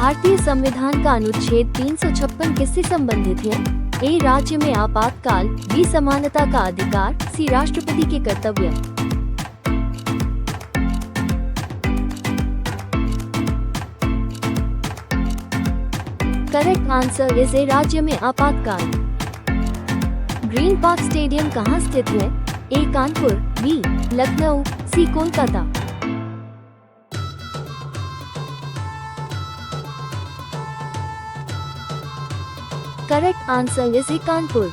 भारतीय संविधान का अनुच्छेद 356 किससे संबंधित है? ए. राज्य में आपातकाल, बी. समानता का अधिकार, सी. राष्ट्रपति के कर्तव्य। Correct answer is A. राज्य में आपातकाल। ग्रीन पार्क स्टेडियम कहाँ स्थित है? A. Kanpur, B. Lucknow, C. Kolkata. Correct answer is A. Kanpur.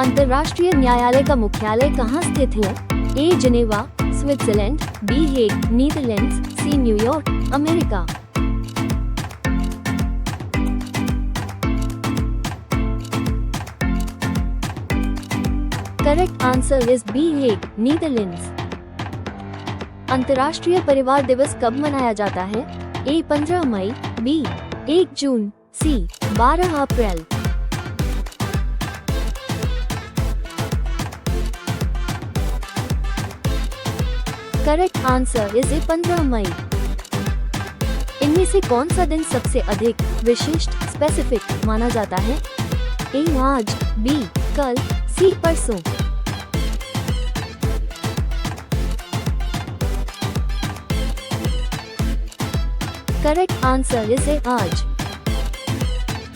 अंतर्राष्ट्रीय न्यायालय का मुख्यालय कहाँ स्थित है? A. Geneva, Switzerland, B. Hague, Netherlands, C. New York, America. Correct answer is B. Hague, Netherlands. अंतर्राष्ट्रीय परिवार दिवस कब मनाया जाता है? ए. 15 मई, बी. 1 जून, सी. 12 अप्रैल। करेक्ट आंसर इज ए. 15 मई। इनमें से कौन सा दिन सबसे अधिक विशिष्ट स्पेसिफिक माना जाता है? ए. आज, बी. कल, सी. परसों। करेक्ट आंसर इज ए. आज।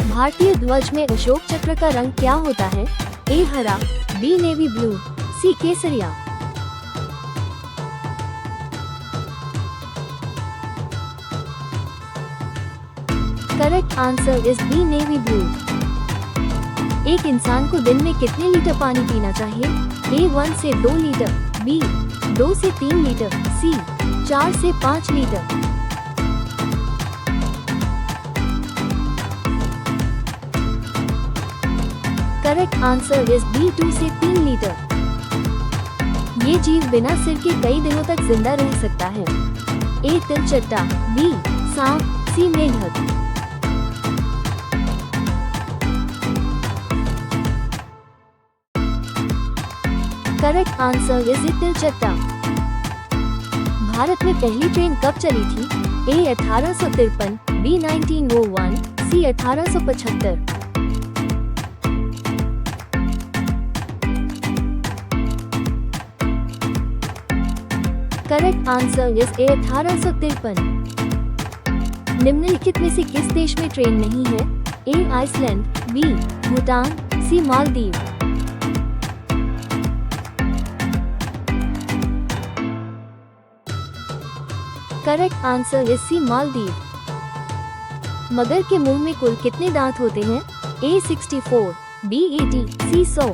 भारतीय ध्वज में अशोक चक्र का रंग क्या होता है? ए. हरा, बी. Navy blue, C. केसरिया। Correct answer is B. Navy blue. एक इंसान को दिन में कितने लीटर पानी पीना चाहिए? ए. 1 से 2 लीटर, बी. 2 से 3 लीटर, सी. 4 से 5 litre. Correct answer is B. 2 से 3 लीटर। ये जीव बिना सिर के कई दिनों तक जिंदा रह सकता है। ए. तिलचट्टा, बी. सांप, सी. मेंढक। Correct answer is A. तिलचट्टा। भारत में पहली ट्रेन कब चली थी? A. 1853, B. 1901, C. 1875। Correct answer is A. 1853। निम्नलिखित में से किस देश में ट्रेन नहीं है? A. Iceland, B. Bhutan, C. Maldives. Correct answer is C. Maldives. मगर के मुंह में कुल कितने दांत होते हैं? A. 64, B. 80, C. 100।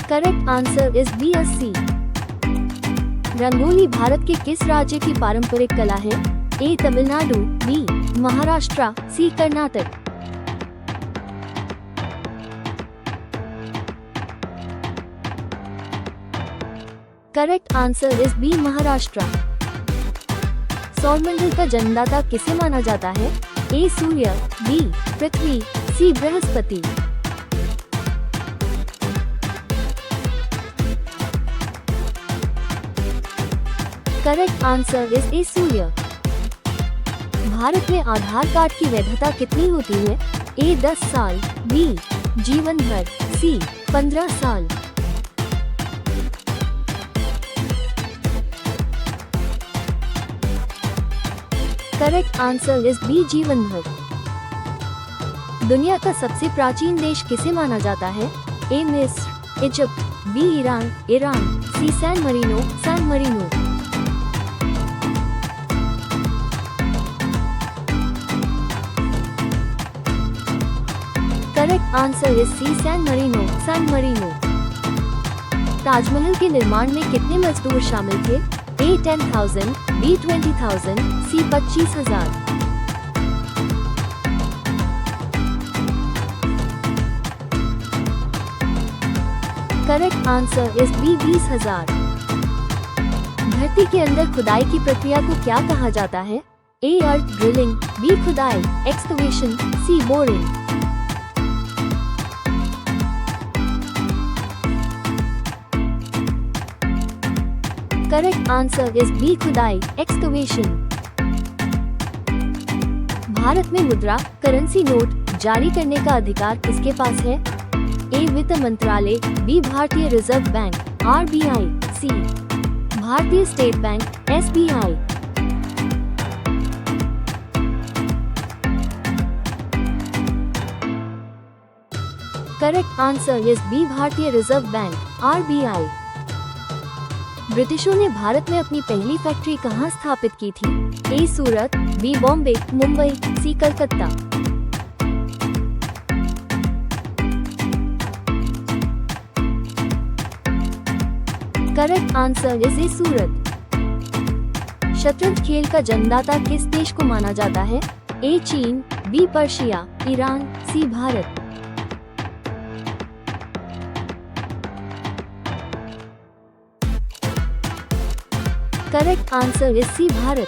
Correct answer is B. 80। Rangoli Bharat के किस राज्य की पारंपरिक कला है? A. Tamil Nadu, B. Maharashtra, C. Karnataka. Correct answer is B. Maharashtra. सौरमंडल का जन्मदाता किसे माना जाता है? ए. सूर्य, बी. पृथ्वी, सी. बृहस्पति। Correct answer is A. सूर्य। भारत में आधार कार्ड की वैधता कितनी होती है? ए. 10 साल, बी. जीवन भर, सी. 15 साल। Correct answer is B. जीवन भर। दुनिया का सबसे प्राचीन देश किसे माना जाता है? ए. मिस्र, Egypt, B. Iran, C. San Marino. Correct answer is C. San Marino. Taj Mahal के निर्माण में कितने मजदूर शामिल थे? A. 10,000, B. 20,000, C. 25,000। Correct answer is B. 20,000। धरती के अंदर खुदाई की प्रक्रिया को क्या कहा जाता है? ए. Earth drilling, B. खुदाई, excavation, C. Boring. Correct answer is B खुदाई एक्सकवेशन। भारत में मुद्रा करेंसी नोट जारी करने का अधिकार किसके पास है? ए वित्त मंत्रालय, B Bharatiya reserve bank RBI, C Bharatiya state bank SBI। Correct answer is B Bharatiya reserve bank RBI। ब्रिटिशों ने भारत में अपनी पहली फैक्ट्री कहाँ स्थापित की थी? A Surat, B Bombay, Mumbai, C Calcutta. Correct answer is A Surat. शतरंज खेल का जन्मदाता किस देश को माना जाता है? ए चीन, B Persia, Iran, C Bharat. Correct answer is C Bharat.